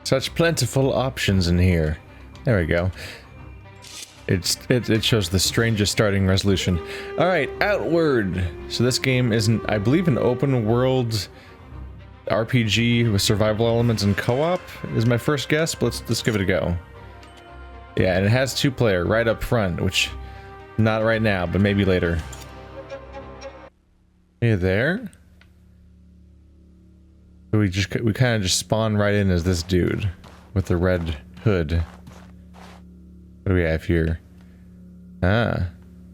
Such plentiful options in here. There we go. It shows the strangest starting resolution. Alright, Outward. So this game isn't, I believe, an open world RPG with survival elements and co-op is my first guess, but let's give it a go. Yeah, and it has 2-player right up front, which not right now, but maybe later. Hey there. So we kind of just spawn right in as this dude with the red hood. What do we have here? Ah,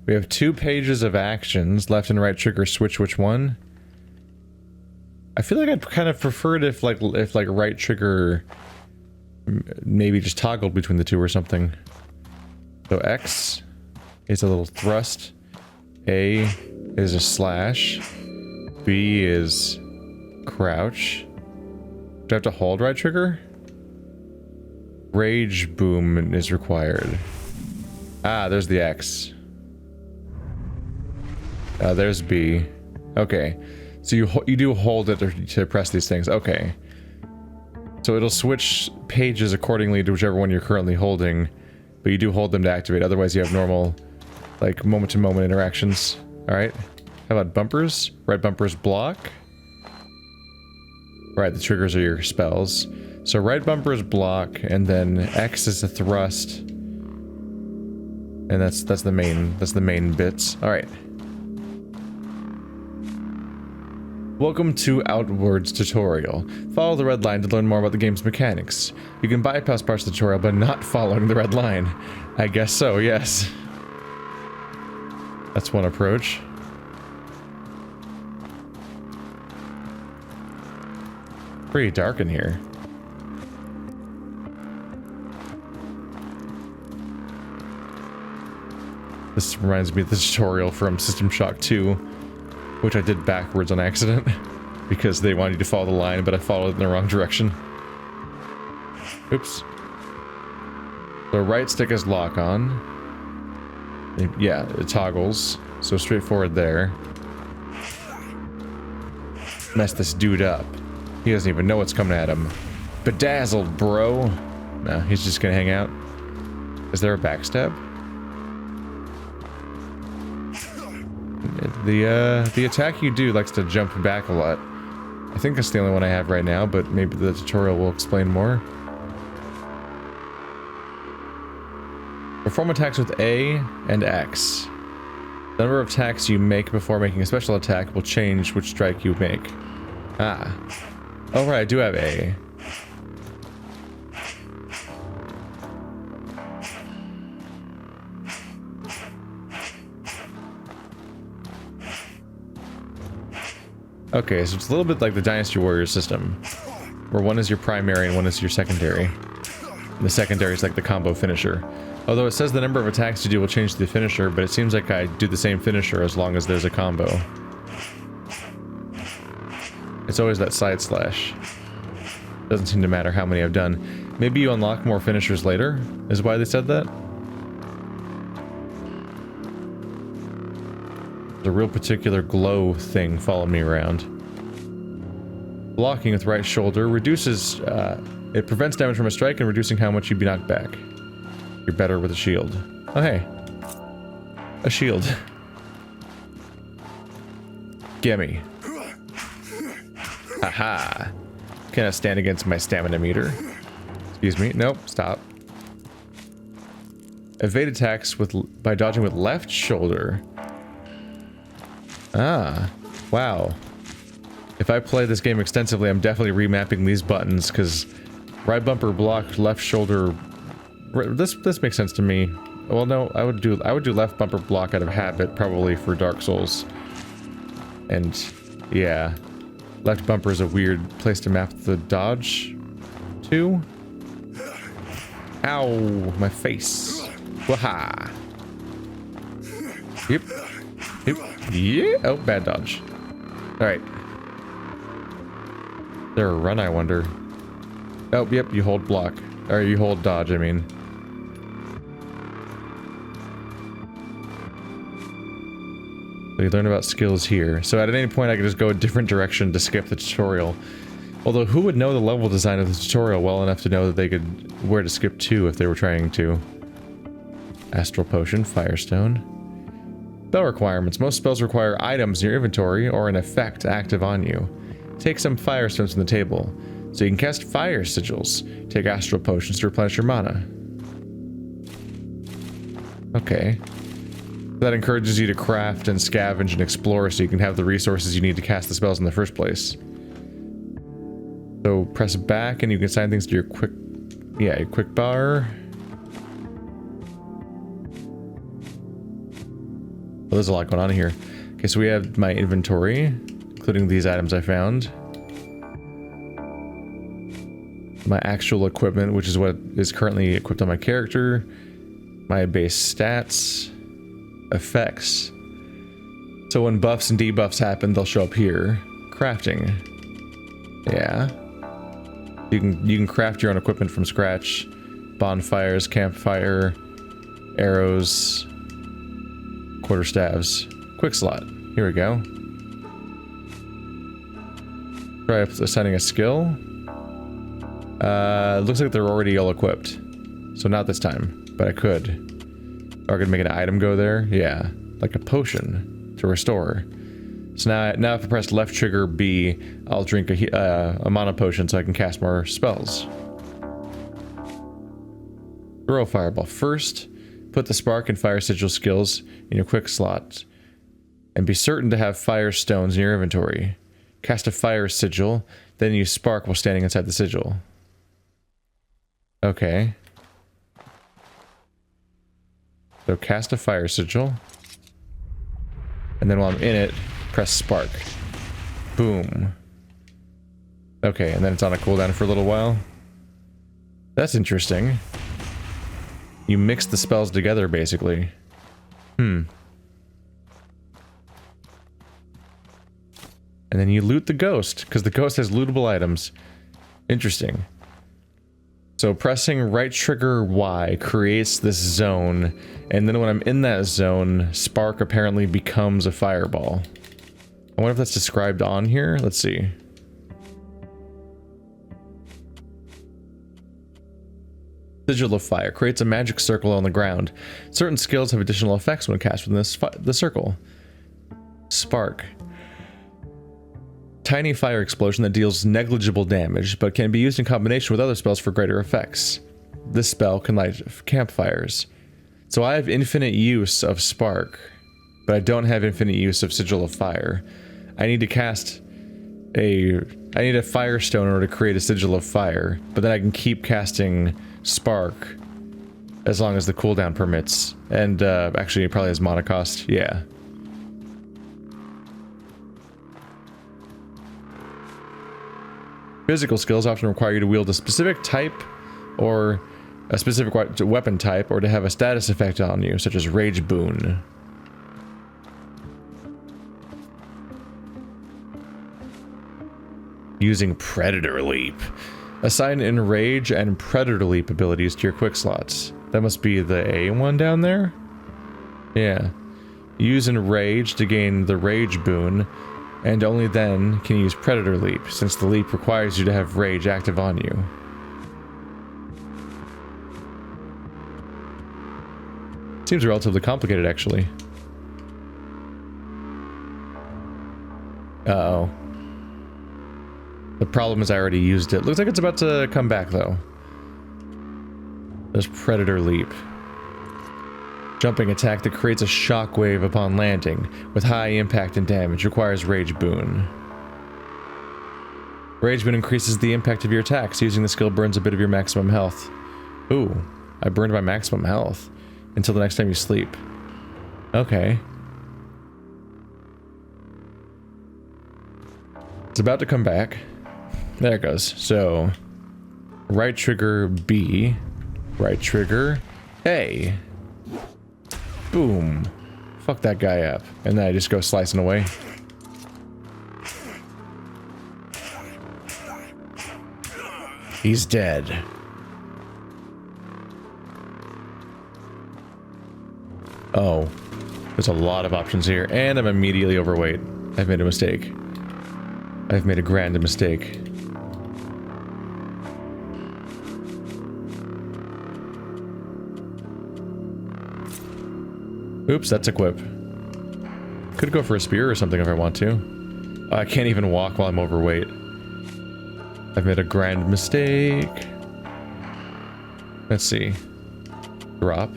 we have 2 pages of actions. Left and right trigger switch which one. I feel like I'd kind of prefer it if like right trigger maybe just toggled between the 2 or something. So X is a little thrust. A is a slash. B is crouch. Do I have to hold right trigger? Rage boom is required. Ah, there's the X. There's B. Okay. So you do hold it to press these things. Okay. So it'll switch pages accordingly to whichever one you're currently holding, but you do hold them to activate. Otherwise you have normal, like, moment-to-moment interactions. Alright. How about bumpers? Right bumpers block. Right, the triggers are your spells. So right bumper is block, and then X is a thrust. And that's the main bits. Alright. Welcome to Outward's tutorial. Follow the red line to learn more about the game's mechanics. You can bypass parts of the tutorial by not following the red line. I guess so, yes. That's one approach. Pretty dark in here. This reminds me of the tutorial from System Shock 2, which I did backwards on accident because they wanted you to follow the line, but I followed it in the wrong direction. Oops. So right stick is lock on. Yeah, it toggles. So straightforward there. Mess this dude up. He doesn't even know what's coming at him. Bedazzled, bro. No, he's just gonna hang out. Is there a backstab? The attack you do likes to jump back a lot. I think that's the only one I have right now, but maybe the tutorial will explain more. Perform attacks with A and X. The number of attacks you make before making a special attack will change which strike you make. Ah. Oh right, I do have A. Okay, so it's a little bit like the Dynasty Warriors system, where one is your primary and one is your secondary. And the secondary is like the combo finisher. Although it says the number of attacks you do will change the finisher, but it seems like I do the same finisher as long as there's a combo. It's always that side slash. Doesn't seem to matter how many I've done. Maybe you unlock more finishers later, is why they said that? The real particular glow thing following me around. Blocking with right shoulder reduces, it prevents damage from a strike and reducing how much you'd be knocked back. You're better with a shield. Oh hey. A shield. Gimme. Haha. Can I stand against my stamina meter? Excuse me. Nope. Stop. Evade attacks by dodging with left shoulder. Ah, wow. If I play this game extensively, I'm definitely remapping these buttons, because right bumper block, left shoulder... This makes sense to me. Well, no, I would do left bumper block out of habit, probably for Dark Souls. And, yeah. Left bumper is a weird place to map the dodge to. Ow, my face. Waha. Yep. Yep. Yeah. Oh, bad dodge. Alright. Is there a run, I wonder? Oh, yep, you hold block. Or you hold dodge, I mean. So you learn about skills here. So at any point I can just go a different direction to skip the tutorial. Although who would know the level design of the tutorial well enough to know that they could where to skip to if they were trying to? Astral Potion, Firestone. Spell requirements. Most spells require items in your inventory or an effect active on you. Take some Firestones from the table. So you can cast Fire Sigils. Take Astral Potions to replenish your mana. Okay. That encourages you to craft and scavenge and explore so you can have the resources you need to cast the spells in the first place. So press back and you can assign things to your quick... yeah, your quick bar. Well, there's a lot going on here. Okay, so we have my inventory, including these items I found. My actual equipment, which is what is currently equipped on my character. My base stats. Effects. So when buffs and debuffs happen, they'll show up here. Crafting. Yeah. You can craft your own equipment from scratch. Bonfires, campfire, arrows, quarterstaves. Quick slot. Here we go. Try assigning a skill. Looks like they're already all equipped. So not this time, but I could. Or I could make an item go there. Yeah, like a potion to restore. So now if I press left trigger B, I'll drink a mana potion so I can cast more spells. Throw Fireball. First, put the Spark and Fire Sigil skills in your quick slot. And be certain to have Fire Stones in your inventory. Cast a Fire Sigil, then use Spark while standing inside the sigil. Okay. So cast a Fire Sigil. And then while I'm in it, press Spark. Boom. Okay, and then it's on a cooldown for a little while. That's interesting. You mix the spells together, basically. And then you loot the ghost, because the ghost has lootable items. Interesting. So pressing right trigger Y creates this zone, and then when I'm in that zone, Spark apparently becomes a fireball. I wonder if that's described on here. Let's see. Sigil of Fire creates a magic circle on the ground. Certain skills have additional effects when cast within the circle. Spark. Tiny fire explosion that deals negligible damage, but can be used in combination with other spells for greater effects. This spell can light campfires. So I have infinite use of Spark, but I don't have infinite use of Sigil of Fire. I need to cast I need a Firestone in order to create a Sigil of Fire, but then I can keep casting Spark as long as the cooldown permits. And actually it probably has mana cost. Yeah. Physical skills often require you to wield a specific type or a specific weapon type or to have a status effect on you, such as Rage Boon. Using Predator Leap. Assign Enrage and Predator Leap abilities to your quick slots. That must be the A one down there? Yeah. Use Enrage to gain the Rage Boon, and only then can you use Predator Leap, since the leap requires you to have Rage active on you. Seems relatively complicated, actually. Uh-oh. The problem is I already used it. Looks like it's about to come back, though. There's Predator Leap. Jumping attack that creates a shockwave upon landing, with high impact and damage, requires Rage Boon. Rage Boon increases the impact of your attacks. Using the skill burns a bit of your maximum health. Ooh, I burned my maximum health. Until the next time you sleep. Okay. It's about to come back. There it goes. So, right trigger B. Right trigger A. Boom. Fuck that guy up. And then I just go slicing away. He's dead. Oh. There's a lot of options here. And I'm immediately overweight. I've made a mistake. I've made a grand mistake. Oops, that's equip. Could go for a spear or something if I want to. Oh, I can't even walk while I'm overweight. I've made a grand mistake. Let's see. Drop.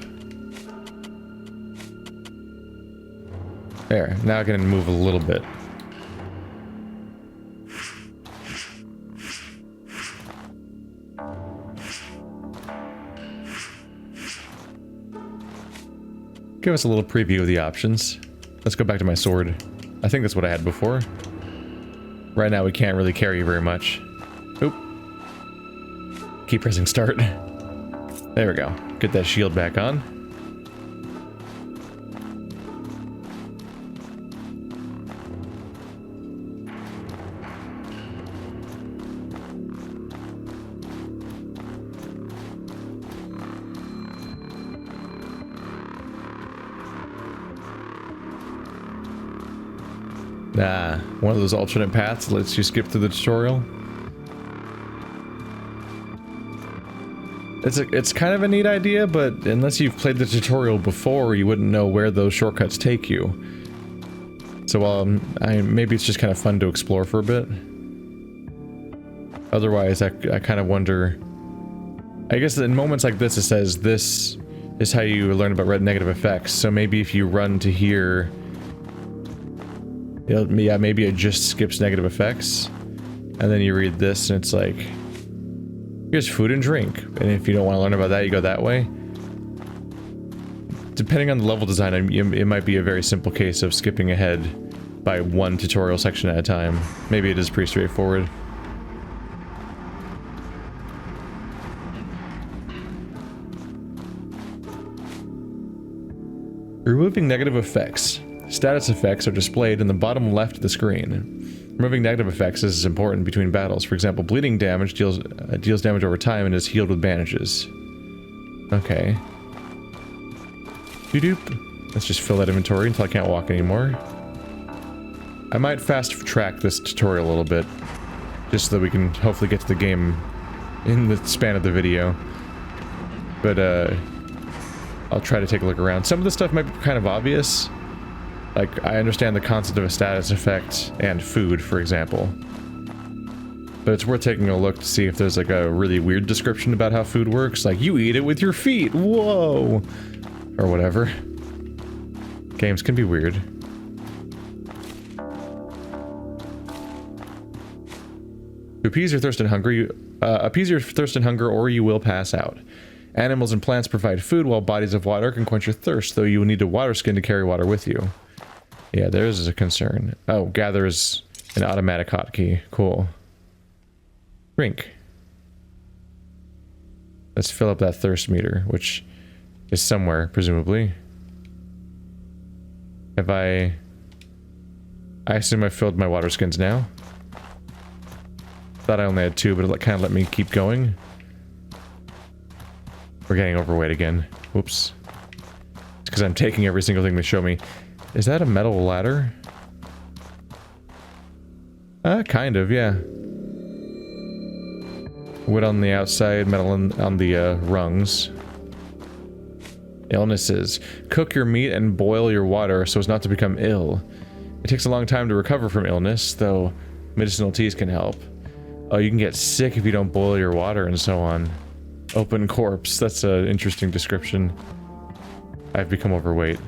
There, now I can move a little bit. Give us a little preview of the options. Let's go back to my sword. I think that's what I had before. Right now we can't really carry very much. Oop. Keep pressing start. There we go. Get that shield back on. One of those alternate paths lets you skip through the tutorial. It's kind of a neat idea, but unless you've played the tutorial before, you wouldn't know where those shortcuts take you. So maybe it's just kind of fun to explore for a bit. Otherwise, I kind of wonder... I guess in moments like this, it says this is how you learn about negative effects. So maybe if you run to here... yeah, maybe it just skips negative effects. And then you read this and it's like... here's food and drink. And if you don't want to learn about that, you go that way. Depending on the level design, it might be a very simple case of skipping ahead by one tutorial section at a time. Maybe it is pretty straightforward. Removing negative effects. Status effects are displayed in the bottom left of the screen. Removing negative effects is important between battles. For example, bleeding damage deals damage over time and is healed with bandages. Okay. Doop. Let's just fill that inventory until I can't walk anymore. I might fast track this tutorial a little bit, just so that we can hopefully get to the game in the span of the video. But I'll try to take a look around. Some of the stuff might be kind of obvious. Like, I understand the concept of a status effect and food, for example. But it's worth taking a look to see if there's like a really weird description about how food works. Like, you eat it with your feet, whoa! Or whatever. Games can be weird. To appease your thirst and hunger, or you will pass out. Animals and plants provide food, while bodies of water can quench your thirst, though you will need a water skin to carry water with you. Yeah, there's a concern. Oh, gather is an automatic hotkey. Cool. Drink. Let's fill up that thirst meter, which is somewhere, presumably. Have I assume I filled my water skins now. Thought I only had 2, but it kind of let me keep going. We're getting overweight again. Whoops. It's because I'm taking every single thing they show me. Is that a metal ladder? Kind of, yeah. Wood on the outside, metal on the rungs. Illnesses. Cook your meat and boil your water so as not to become ill. It takes a long time to recover from illness, though medicinal teas can help. Oh, you can get sick if you don't boil your water and so on. Open corpse. That's an interesting description. I've become overweight.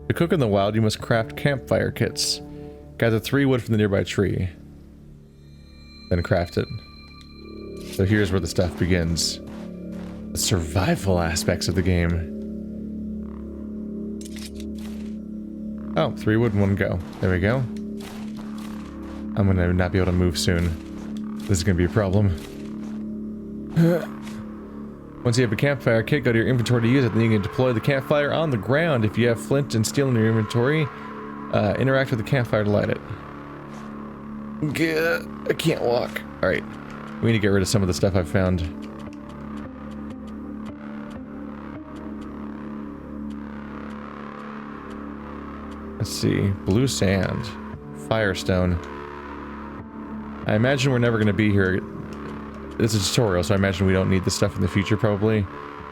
To cook in the wild, you must craft campfire kits. Gather 3 wood from the nearby tree. Then craft it. So here's where the stuff begins. The survival aspects of the game. Oh, 3 wood, 1 go. There we go. I'm gonna not be able to move soon. This is gonna be a problem. Once you have a campfire kit, go to your inventory to use it. Then you can deploy the campfire on the ground. If you have flint and steel in your inventory, interact with the campfire to light it. I can't walk. Alright. We need to get rid of some of the stuff I've found. Let's see. Blue sand. Firestone. I imagine we're never going to be here. It's a tutorial, so I imagine we don't need this stuff in the future, probably.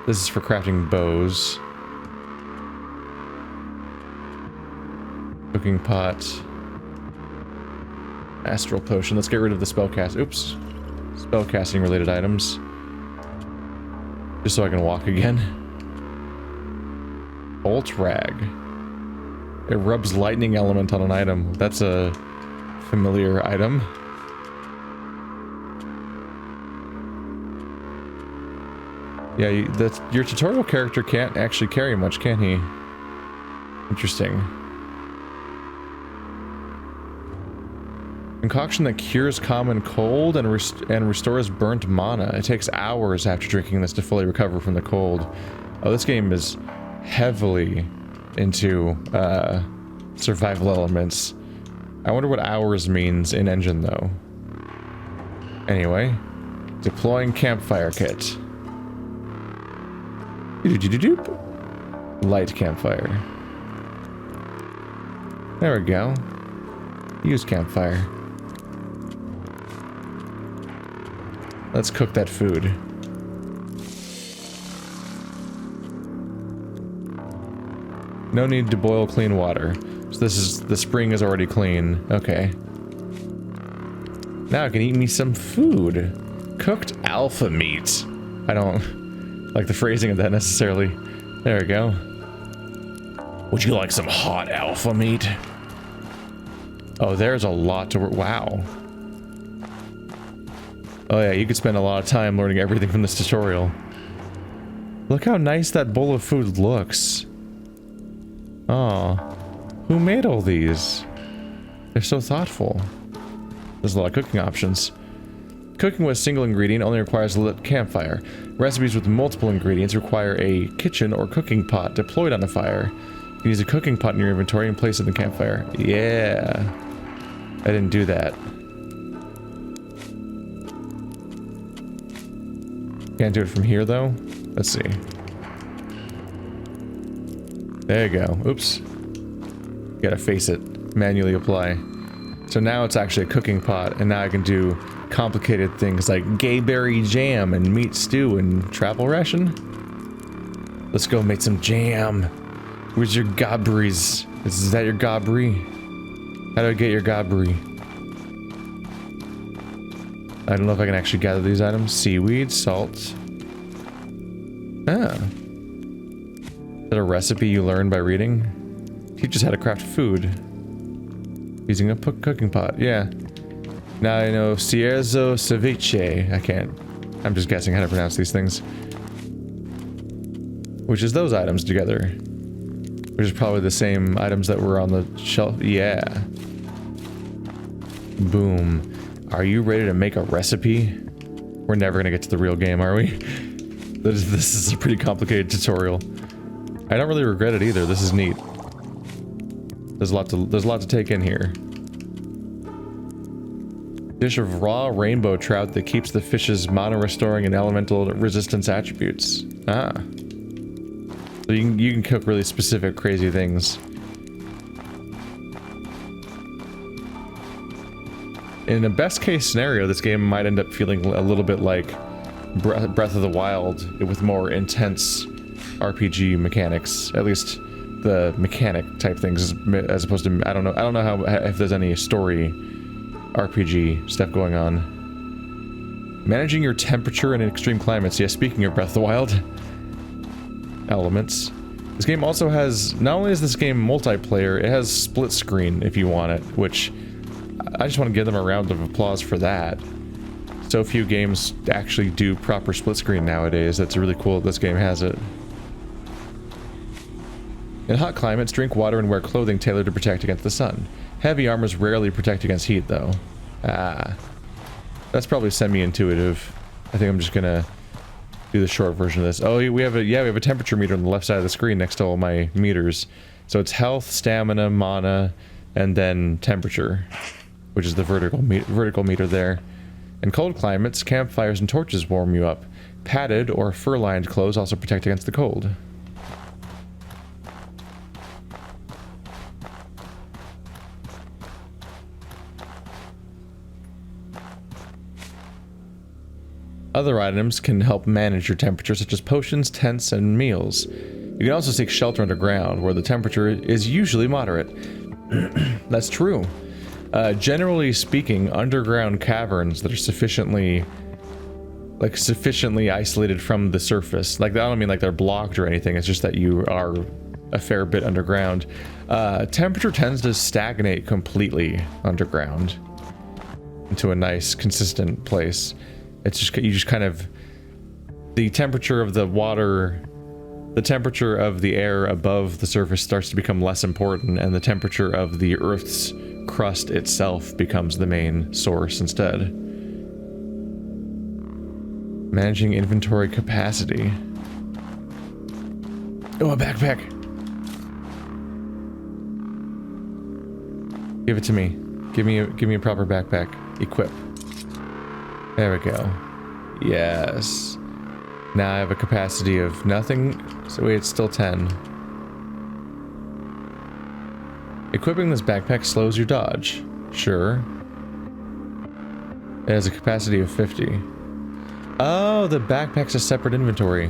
This is for crafting bows. Cooking pot. Astral potion. Let's get rid of the spellcast. Oops. Spellcasting related items. Just so I can walk again. Bolt rag. It rubs lightning element on an item. That's a familiar item. Yeah, your tutorial character can't actually carry much, can he? Interesting. Concoction that cures common cold and restores burnt mana. It takes hours after drinking this to fully recover from the cold. Oh, this game is heavily into survival elements. I wonder what hours means in engine, though. Anyway, deploying campfire kit. Light campfire. There we go. Use campfire. Let's cook that food. No need to boil clean water. So this is, the spring is already clean. Okay. Now I can eat me some food. Cooked alpha meat. I don't like the phrasing of that necessarily. There we go. Would you like some hot alpha meat? Oh, there's a lot to work. Wow. Oh yeah, you could spend a lot of time learning everything from this tutorial. Look how nice that bowl of food looks. Aw. Who made all these? They're so thoughtful. There's a lot of cooking options. Cooking with a single ingredient only requires a lit campfire. Recipes with multiple ingredients require a kitchen or cooking pot deployed on a fire. You can use a cooking pot in your inventory and place it in the campfire. Yeah. I didn't do that. Can't do it from here, though? Let's see. There you go. Oops. Gotta face it. Manually apply. So now it's actually a cooking pot, and now I can do complicated things like gayberry jam and meat stew and travel ration. Let's go make some jam. Where's your gobberies? Is that your gobbery? How do I get your gobbery? I don't know if I can actually gather these items. Seaweed, salt. Ah. Is that a recipe you learn by reading? Teaches how to craft food. Using a cooking pot, yeah. Now I know Cierzo ceviche. I can't. I'm just guessing how to pronounce these things. Which is those items together. Which is probably the same items that were on the shelf. Yeah. Boom. Are you ready to make a recipe? We're never gonna get to the real game, are we? This is a pretty complicated tutorial. I don't really regret it either. This is neat. There's a lot to take in here. Dish of raw rainbow trout that keeps the fish's mana restoring and elemental resistance attributes. Ah. So you can cook really specific crazy things. In a best case scenario, this game might end up feeling a little bit like Breath of the Wild with more intense RPG mechanics. At least the mechanic type things, as opposed to I don't know how if there's any story RPG stuff going on. Managing your temperature in extreme climates. Yeah, speaking of Breath of the Wild elements, this game also has, not only is this game multiplayer, it has split screen if you want it, which I just want to give them a round of applause for that. So few games actually do proper split screen nowadays. That's really cool that this game has it. In hot climates, drink water and wear clothing tailored to protect against the sun. Heavy armors rarely protect against heat, though. Ah. That's probably semi-intuitive. I think I'm just gonna do the short version of this. Oh, we have a temperature meter on the left side of the screen next to all my meters. So it's health, stamina, mana, and then temperature, which is the vertical meter there. In cold climates, campfires and torches warm you up. Padded or fur-lined clothes also protect against the cold. Other items can help manage your temperature, such as potions, tents, and meals. You can also seek shelter underground, where the temperature is usually moderate. That's true. Generally speaking, underground caverns that are sufficiently isolated from the surface. Like, I don't mean like they're blocked or anything, it's just that you are a fair bit underground. Temperature tends to stagnate completely underground into a nice, consistent place. It's just, you just kind of, the temperature of the water, the temperature of the air above the surface starts to become less important, and the temperature of the Earth's crust itself becomes the main source instead. Managing inventory capacity. Oh, a backpack! Give it to me. Give me a proper backpack. Equip. There we go. Yes. Now I have a capacity of nothing. So wait, it's still 10. Equipping this backpack slows your dodge. Sure. It has a capacity of 50. Oh, the backpack's a separate inventory.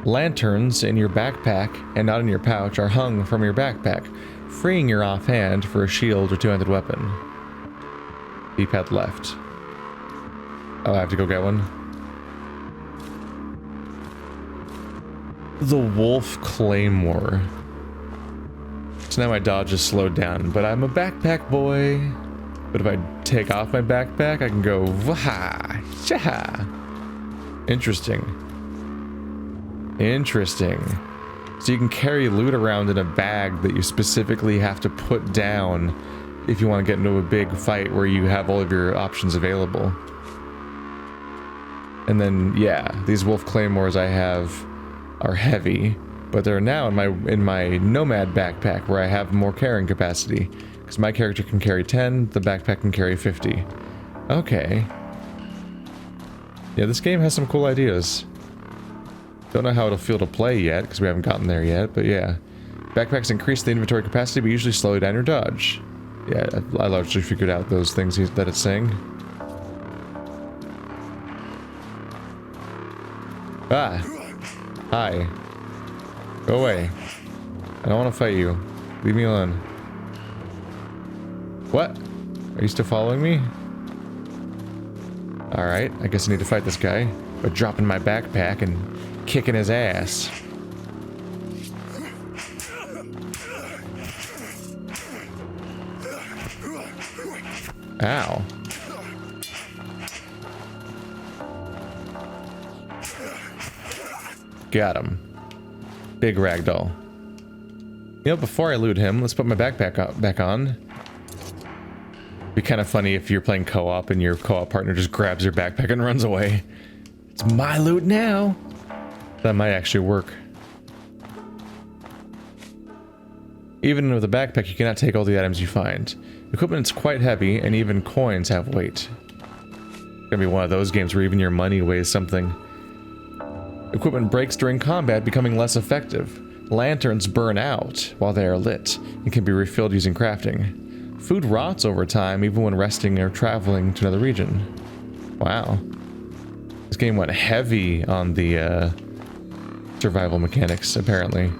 Lanterns in your backpack and not in your pouch are hung from your backpack, freeing your offhand for a shield or two-handed weapon. D-pad left. Oh, I have to go get one. The Wolf Claymore. So now my dodge is slowed down, but I'm a backpack boy. But if I take off my backpack, I can go waha, shaha. Interesting. Interesting. So you can carry loot around in a bag that you specifically have to put down if you want to get into a big fight where you have all of your options available. And then, yeah, these Wolf Claymores I have are heavy, but they're now in my Nomad backpack where I have more carrying capacity. Because my character can carry 10, the backpack can carry 50. Okay. Yeah, this game has some cool ideas. Don't know how it'll feel to play yet, because we haven't gotten there yet, but yeah. Backpacks increase the inventory capacity, but usually slow down your dodge. Yeah, I largely figured out those things that it's saying. Ah! Hi. Go away. I don't want to fight you. Leave me alone. What? Are you still following me? Alright, I guess I need to fight this guy by dropping my backpack and kicking his ass. Ow. Got him. Big ragdoll. You know, before I loot him, let's put my backpack back on. Be kind of funny if you're playing co-op and your co-op partner just grabs your backpack and runs away. It's my loot now. That might actually work. Even with a backpack, you cannot take all the items you find. Equipment is quite heavy, and even coins have weight. It's gonna be one of those games where even your money weighs something. Equipment breaks during combat, becoming less effective. Lanterns burn out while they are lit, and can be refilled using crafting. Food rots over time, even when resting or traveling to another region. Wow. This game went heavy on the survival mechanics, apparently.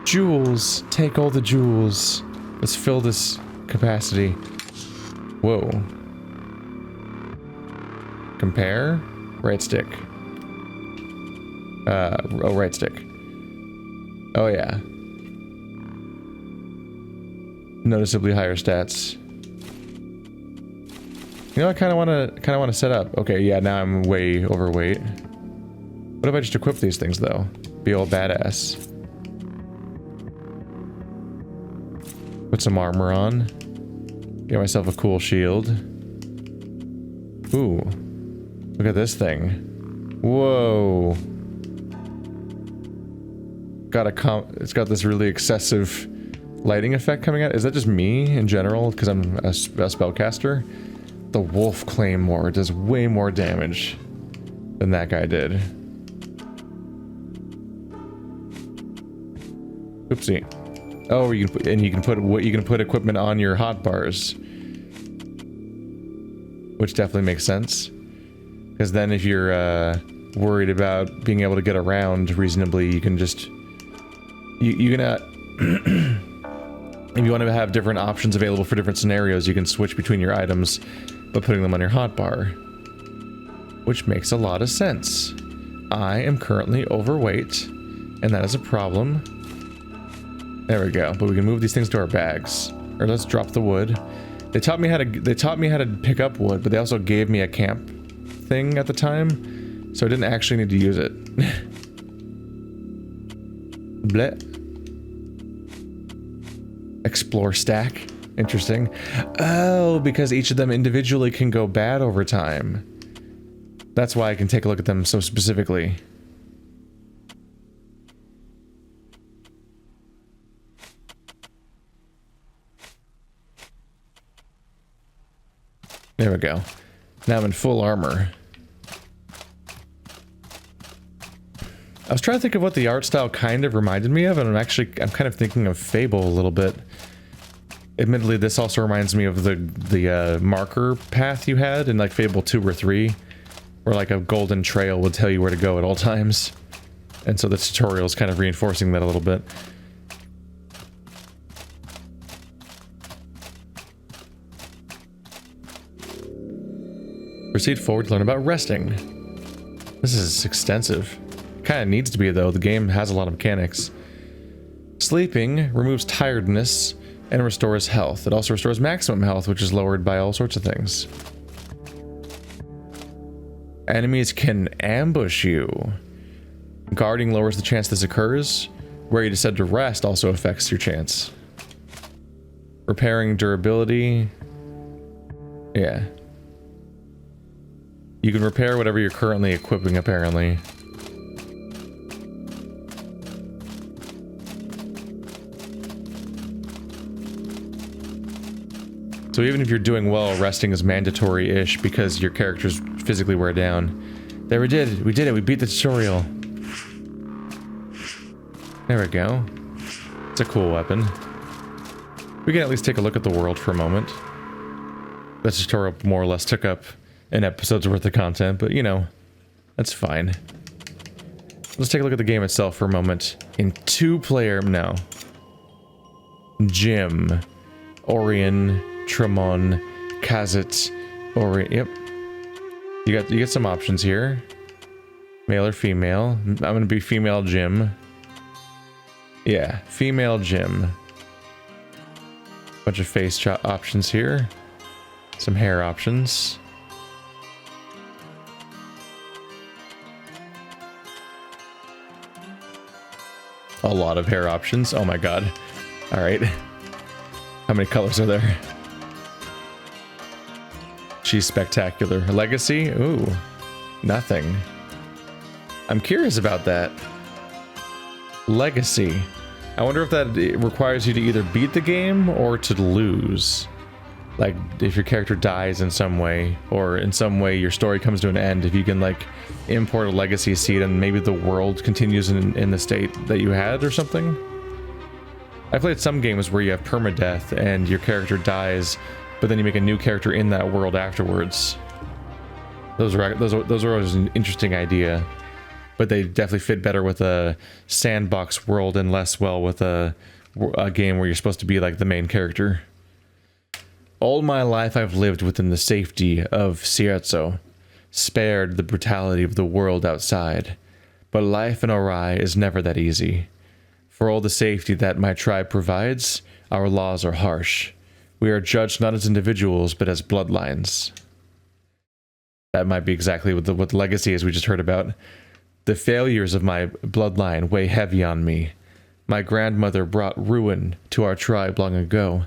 Jewels! Take all the jewels. Let's fill this capacity. Whoa. Compare? Right stick. Oh, right stick. Oh, yeah. Noticeably higher stats. You know, I kind of want to set up. Okay, yeah, now I'm way overweight. What if I just equip these things, though? Be all badass. Put some armor on. Get myself a cool shield. Ooh. Look at this thing. Whoa. It's got this really excessive lighting effect coming out. Is that just me in general? Because I'm a spellcaster? The Wolf Claymore does way more damage than that guy did. Oopsie. Oh, you can put equipment on your hotbars, which definitely makes sense. Because then if you're worried about being able to get around reasonably, you can just... You can... if you want to have different options available for different scenarios, you can switch between your items by putting them on your hotbar. Which makes a lot of sense. I am currently overweight, and that is a problem. There we go. But we can move these things to our bags. Or let's drop the wood. They taught me how to pick up wood, but they also gave me a camp thing at the time, so I didn't actually need to use it. Bleh. Explore stack. Interesting. Oh, because each of them individually can go bad over time. That's why I can take a look at them so specifically. There we go. Now I'm in full armor. I was trying to think of what the art style kind of reminded me of, and I'm kind of thinking of Fable a little bit. Admittedly, this also reminds me of the marker path you had in like Fable 2 or 3, where like a golden trail would tell you where to go at all times. And so the tutorial is kind of reinforcing that a little bit. Proceed forward to learn about resting. This is extensive. Kind of needs to be though, the game has a lot of mechanics. Sleeping removes tiredness and restores health. It also restores maximum health, which is lowered by all sorts of things. Enemies can ambush you. Guarding lowers the chance this occurs. Where you decide to rest also affects your chance. Repairing durability. Yeah. You can repair whatever you're currently equipping, apparently. So even if you're doing well, resting is mandatory-ish because your characters physically wear down. There, we did it, we beat the tutorial. There we go. It's a cool weapon. We can at least take a look at the world for a moment. The tutorial more or less took up an episode's worth of content, but you know, that's fine. Let's take a look at the game itself for a moment. In two-player, no. Jim, Orion, Tremon, Kazit, Ori. Yep. You get some options here. Male or female. I'm gonna be female Jim. Yeah, female Jim. Bunch of face options here. Some hair options. A lot of hair options. Oh my god. Alright. How many colors are there? She's spectacular. Legacy? Ooh. Nothing. I'm curious about that. Legacy. I wonder if that requires you to either beat the game or to lose. Like, if your character dies in some way, or in some way your story comes to an end, if you can, like, import a legacy seed and maybe the world continues in the state that you had or something. I played some games where you have permadeath and your character dies, but then you make a new character in that world afterwards. Those are always an interesting idea, but they definitely fit better with a sandbox world and less well with a game where you're supposed to be like the main character. All my life I've lived within the safety of Sierzo, spared the brutality of the world outside, but life in Aurai is never that easy. For all the safety that my tribe provides, our laws are harsh. We are judged not as individuals, but as bloodlines. That might be exactly what the legacy is we just heard about. The failures of my bloodline weigh heavy on me. My grandmother brought ruin to our tribe long ago,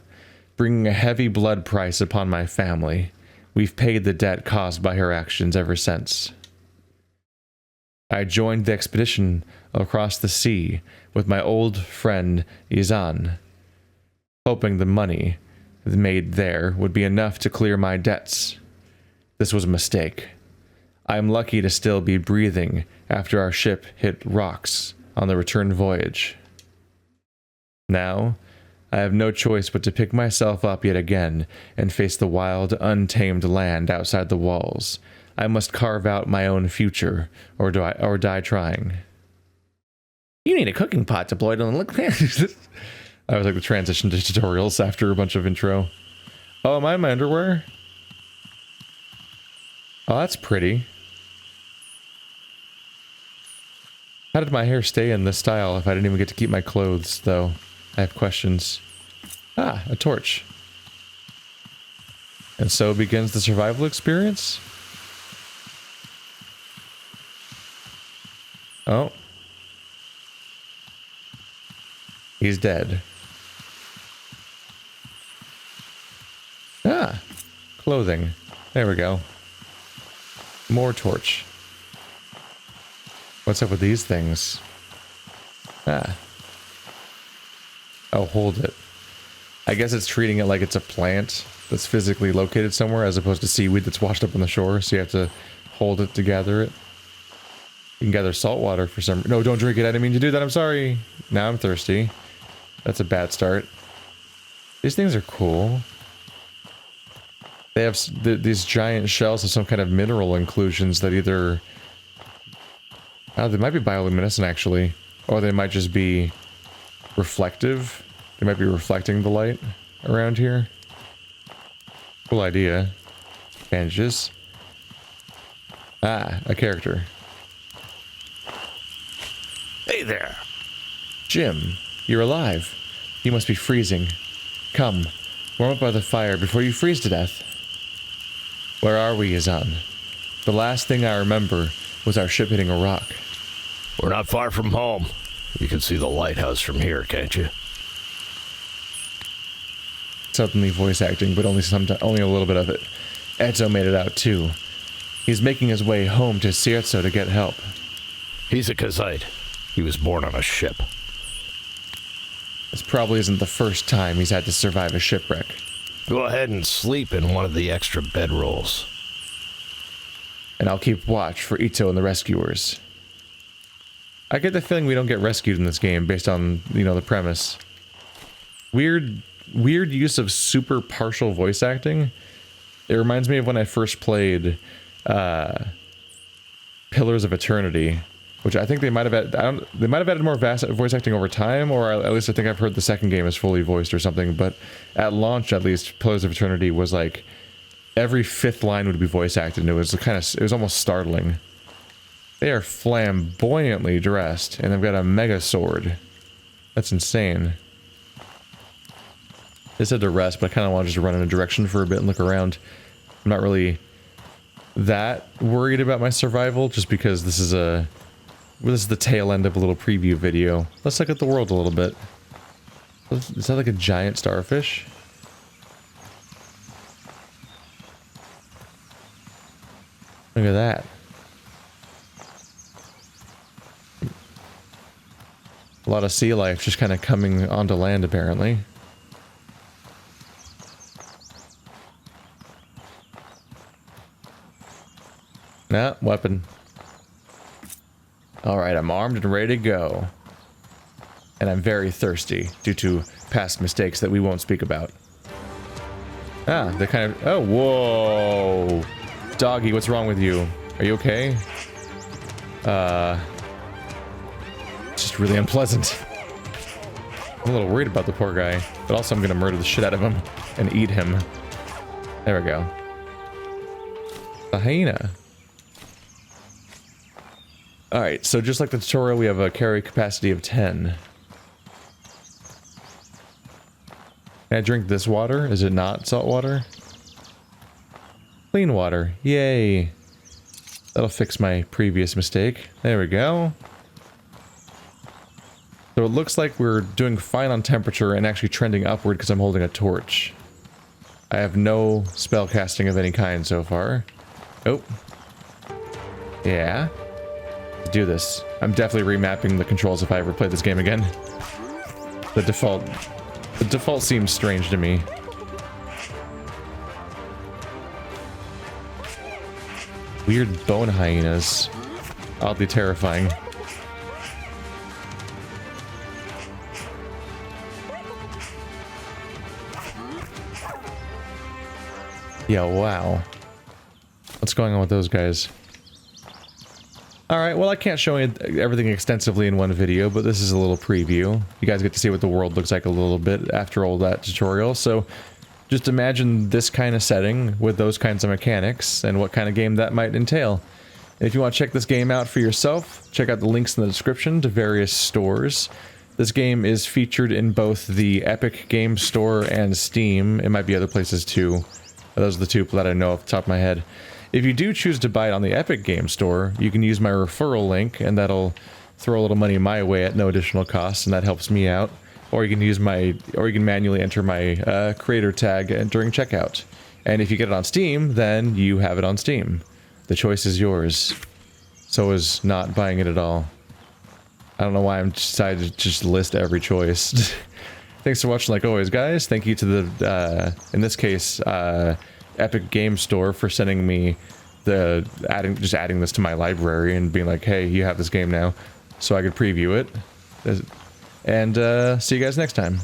bringing a heavy blood price upon my family. We've paid the debt caused by her actions ever since. I joined the expedition across the sea with my old friend Izan, hoping the money made there would be enough to clear my debts. This was a mistake. I am lucky to still be breathing after our ship hit rocks on the return voyage. Now, I have no choice but to pick myself up yet again and face the wild, untamed land outside the walls. I must carve out my own future, or die trying. You need a cooking pot deployed on the look. I was like the transition to tutorials after a bunch of intro. Oh, am I in my underwear? Oh, that's pretty. How did my hair stay in this style if I didn't even get to keep my clothes, though? I have questions. Ah, a torch. And so begins the survival experience? Oh. He's dead. Ah, clothing. There we go. More torch. What's up with these things? Ah. Oh, hold it. I guess it's treating it like it's a plant that's physically located somewhere as opposed to seaweed that's washed up on the shore, so you have to hold it to gather it. You can gather salt water for some... No, don't drink it. I didn't mean to do that. I'm sorry. Now I'm thirsty. That's a bad start. These things are cool. They have these giant shells of some kind of mineral inclusions that either... Oh, they might be bioluminescent, actually. Or they might just be reflective. They might be reflecting the light around here. Cool idea. Bandages. Ah, a character. Hey there. Jim, you're alive. You must be freezing. Come, warm up by the fire before you freeze to death. Where are we, Yazan? The last thing I remember was our ship hitting a rock. We're not far from home. You can see the lighthouse from here, can't you? Suddenly voice acting, but only a little bit of it. Edzo made it out too. He's making his way home to Sierzo to get help. He's a Kazite. He was born on a ship. This probably isn't the first time he's had to survive a shipwreck. Go ahead and sleep in one of the extra bedrolls. And I'll keep watch for Ito and the rescuers. I get the feeling we don't get rescued in this game based on, you know, the premise. Weird use of super partial voice acting. It reminds me of when I first played Pillars of Eternity, which I think they might have added more voice acting over time, or at least I think I've heard the second game is fully voiced or something, but at launch at least Pillars of Eternity was like every fifth line would be voice acted, and it was almost startling. They are flamboyantly dressed, and they've got a mega sword. That's insane. They said to rest, but I kind of want to just run in a direction for a bit and look around. I'm not really that worried about my survival, just because this is the tail end of a little preview video. Let's look at the world a little bit. Is that like a giant starfish? Look at that. A lot of sea life just kind of coming onto land, apparently. Nah, weapon. Alright, I'm armed and ready to go. And I'm very thirsty, due to past mistakes that we won't speak about. Ah, they kind of... Oh, whoa! Doggy, what's wrong with you? Are you okay? It's just really unpleasant. I'm a little worried about the poor guy, but also I'm gonna murder the shit out of him and eat him. There we go. A hyena. Alright, so just like the tutorial, we have a carry capacity of 10. Can I drink this water? Is it not salt water? Clean water. Yay. That'll fix my previous mistake. There we go. So it looks like we're doing fine on temperature and actually trending upward because I'm holding a torch. I have no spell casting of any kind so far. Oh. Yeah. Let's do this. I'm definitely remapping the controls if I ever play this game again. The default seems strange to me. Weird bone hyenas. Oddly terrifying. Yeah, wow. What's going on with those guys? Alright, well I can't show everything extensively in one video, but this is a little preview. You guys get to see what the world looks like a little bit after all that tutorial, so just imagine this kind of setting with those kinds of mechanics and what kind of game that might entail. If you want to check this game out for yourself, check out the links in the description to various stores. This game is featured in both the Epic Game Store and Steam. It might be other places too. Those are the two that I know off the top of my head. If you do choose to buy it on the Epic Game Store, you can use my referral link, and that'll throw a little money my way at no additional cost, and that helps me out. Or you can use or you can manually enter my creator tag during checkout. And if you get it on Steam, then you have it on Steam. The choice is yours. So is not buying it at all. I don't know why I'm decided to just list every choice. Thanks for watching, like always, guys. Thank you to the, in this case, Epic Game Store for sending me just adding this to my library and being like, hey, you have this game now, so I could preview it. And see you guys next time.